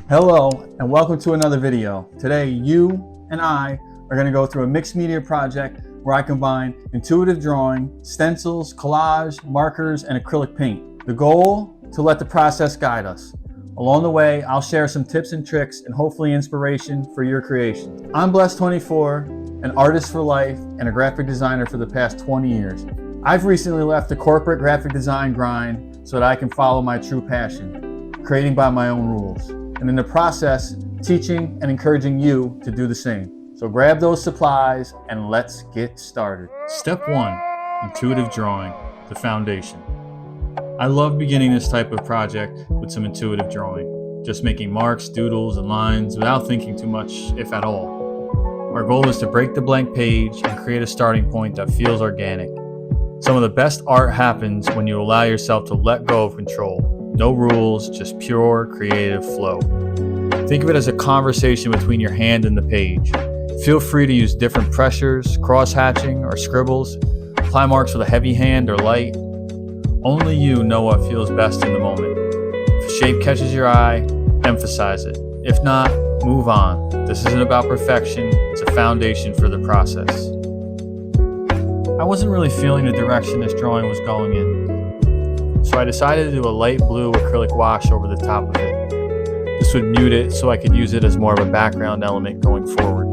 Hello and welcome to another video. Today you and I are going to go through a mixed media project where I combine intuitive drawing, stencils, collage, markers, and acrylic paint. The goal? To let the process guide us. Along the way, I'll share some tips and tricks and hopefully inspiration for your creation. I'm Blessed24, an artist for life and a graphic designer for the past 20 years. I've recently left the corporate graphic design grind so that I can follow my true passion, creating by my own rules. And in the process, teaching and encouraging you to do the same. So grab those supplies and let's get started. Step 1, intuitive drawing, the foundation. I love beginning this type of project with some intuitive drawing, just making marks, doodles, and lines without thinking too much, if at all. Our goal is to break the blank page and create a starting point that feels organic. Some of the best art happens when you allow yourself to let go of control. No rules, just pure creative flow. Think of it as a conversation between your hand and the page. Feel free to use different pressures, cross-hatching, or scribbles. Apply marks with a heavy hand or light. Only you know what feels best in the moment. If a shape catches your eye, emphasize it. If not, move on. This isn't about perfection, it's a foundation for the process. I wasn't really feeling the direction this drawing was going in. So I decided to do a light blue acrylic wash over the top of it. This would mute it so I could use it as more of a background element going forward.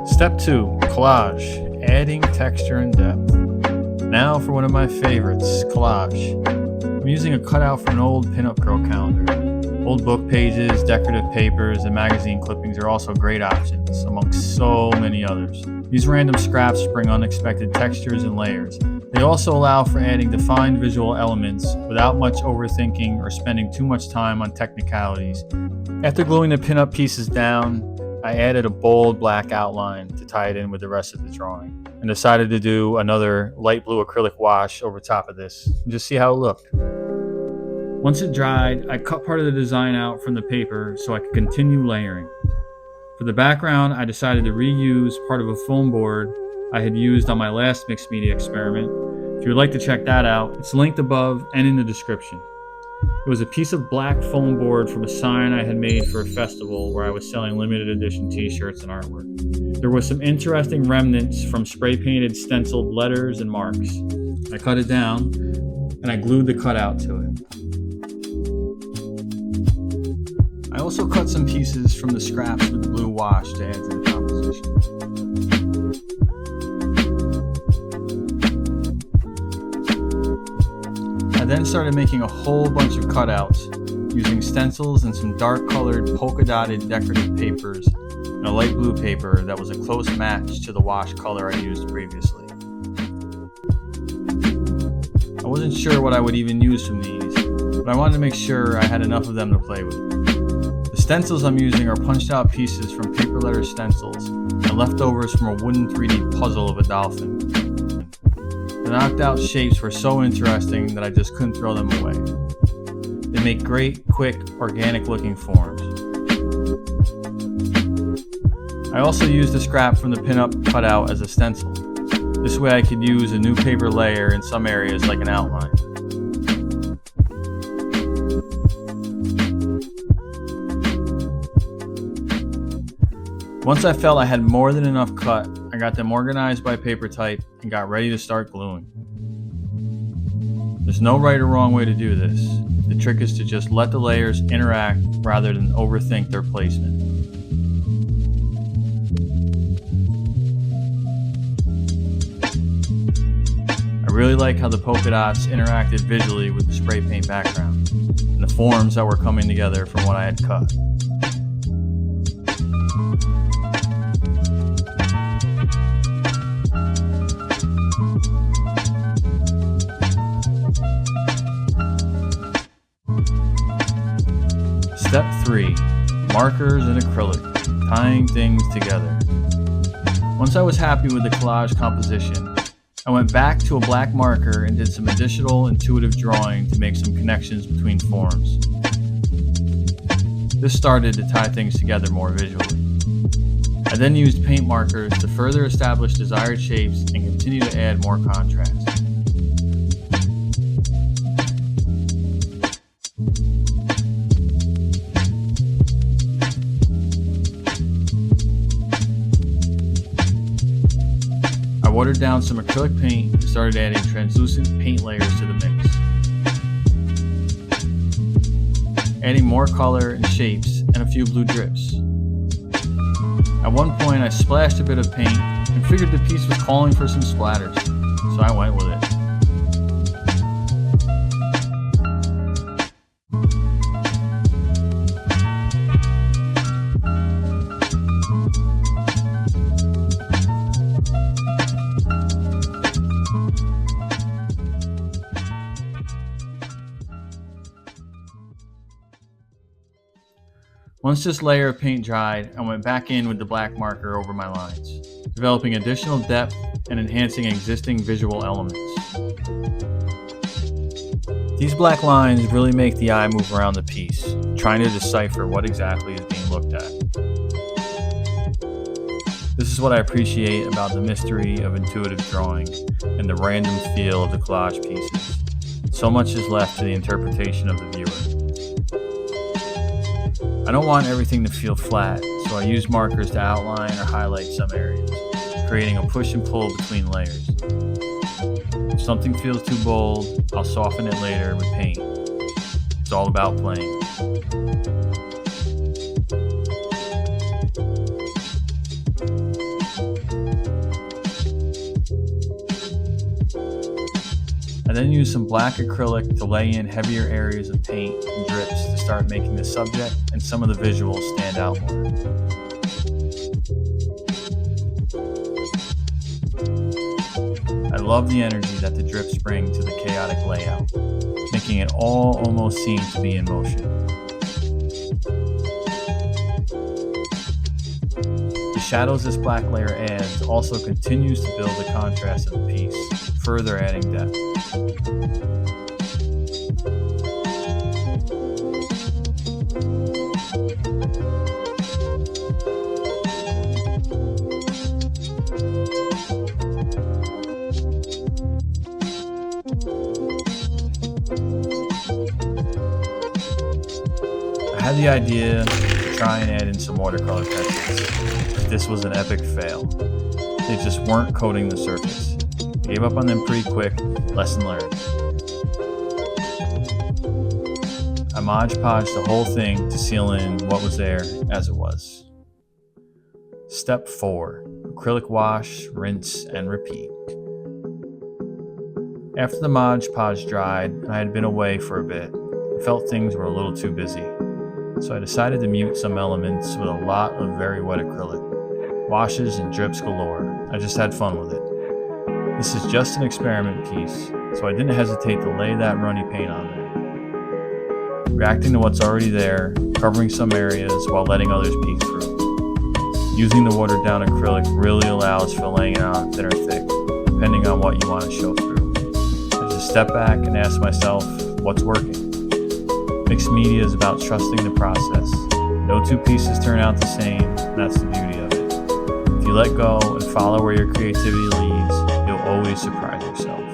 Step 2, collage, adding texture and depth. Now for one of my favorites, collage. I'm using a cutout from an old pinup girl calendar. Old book pages, decorative papers, and magazine clippings are also great options, amongst so many others. These random scraps bring unexpected textures and layers. They also allow for adding defined visual elements without much overthinking or spending too much time on technicalities. After gluing the pinup pieces down, I added a bold black outline to tie it in with the rest of the drawing, and decided to do another light blue acrylic wash over top of this and just see how it looked. Once it dried, I cut part of the design out from the paper so I could continue layering. For the background, I decided to reuse part of a foam board I had used on my last mixed media experiment. If you would like to check that out, it's linked above and in the description. It was a piece of black foam board from a sign I had made for a festival where I was selling limited edition t-shirts and artwork. There was some interesting remnants from spray painted stenciled letters and marks. I cut it down and I glued the cutout to it. I also cut some pieces from the scraps with the blue wash to add to the composition. I then started making a whole bunch of cutouts using stencils and some dark colored polka dotted decorative papers and a light blue paper that was a close match to the wash color I used previously. I wasn't sure what I would even use from these, but I wanted to make sure I had enough of them to play with. The stencils I'm using are punched out pieces from paper letter stencils and leftovers from a wooden 3D puzzle of a dolphin. The knocked out shapes were so interesting that I just couldn't throw them away. They make great, quick, organic looking forms. I also used the scrap from the pinup cutout as a stencil. This way I could use a new paper layer in some areas like an outline. Once I felt I had more than enough cut, I got them organized by paper type and got ready to start gluing. There's no right or wrong way to do this. The trick is to just let the layers interact rather than overthink their placement. I really like how the polka dots interacted visually with the spray paint background and the forms that were coming together from what I had cut. Step 3, markers and acrylic, tying things together. Once I was happy with the collage composition, I went back to a black marker and did some additional intuitive drawing to make some connections between forms. This started to tie things together more visually. I then used paint markers to further establish desired shapes and continue to add more contrast. watered down some acrylic paint and started adding translucent paint layers to the mix, adding more color and shapes and a few blue drips. At one point I splashed a bit of paint and figured the piece was calling for some splatters, so I went with it. Once this layer of paint dried, I went back in with the black marker over my lines, developing additional depth and enhancing existing visual elements. These black lines really make the eye move around the piece, trying to decipher what exactly is being looked at. This is what I appreciate about the mystery of intuitive drawing and the random feel of the collage pieces. So much is left to the interpretation of the viewer. I don't want everything to feel flat, so I use markers to outline or highlight some areas, creating a push and pull between layers. If something feels too bold, I'll soften it later with paint. It's all about playing. I then use some black acrylic to lay in heavier areas of paint and drips to start making the subject and some of the visuals stand out more. I love the energy that the drips bring to the chaotic layout, making it all almost seem to be in motion. The shadows this black layer adds also continues to build the contrast of the piece, further adding depth. I had the idea to try and add in some watercolor textures, but this was an epic fail. They just weren't coating the surface. I gave up on them pretty quick, lesson learned. I Mod Podged the whole thing to seal in what was there as it was. Step 4. Acrylic wash, rinse, and repeat. After the Mod Podge dried and I had been away for a bit, I felt things were a little too busy. So I decided to mute some elements with a lot of very wet acrylic. Washes and drips galore. I just had fun with it. This is just an experiment piece, so I didn't hesitate to lay that runny paint on there. Reacting to what's already there, covering some areas while letting others peek through. Using the watered down acrylic really allows for laying it on thin or thick, depending on what you want to show through. I just step back and ask myself, what's working? Mixed media is about trusting the process. No two pieces turn out the same, and that's the beauty of it. If you let go and follow where your creativity leads, you'll always surprise yourself.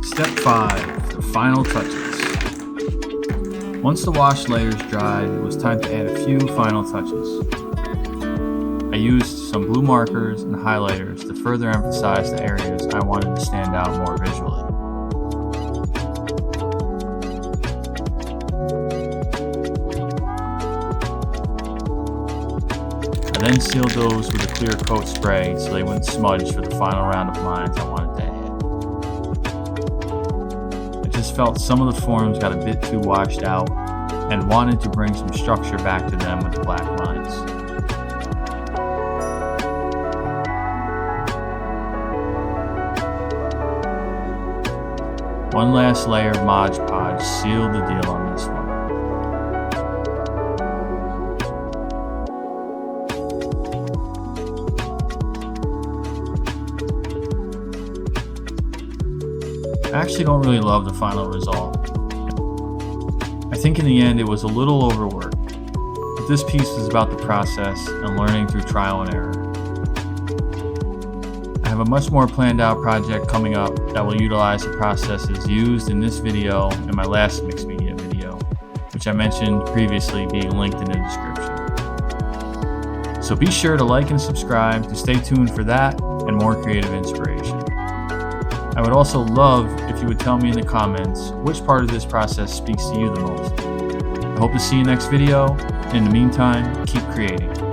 Step 5, the final touches. Once the wash layers dried, it was time to add a few final touches. I used some blue markers and highlighters to further emphasize the areas I wanted to stand out more visually. I then sealed those with a clear coat spray so they wouldn't smudge for the final round of lines I wanted to add. I just felt some of the forms got a bit too washed out, and wanted to bring some structure back to them with the black lines. One last layer of Mod Podge sealed the deal on this one. I actually don't really love the final result. I think in the end it was a little overworked, but this piece is about the process and learning through trial and error. I have a much more planned out project coming up that will utilize the processes used in this video and my last mixed media video, which I mentioned previously being linked in the description. So be sure to like and subscribe to stay tuned for that and more creative inspiration. I would also love if you would tell me in the comments which part of this process speaks to you the most. I hope to see you next video. In the meantime, keep creating.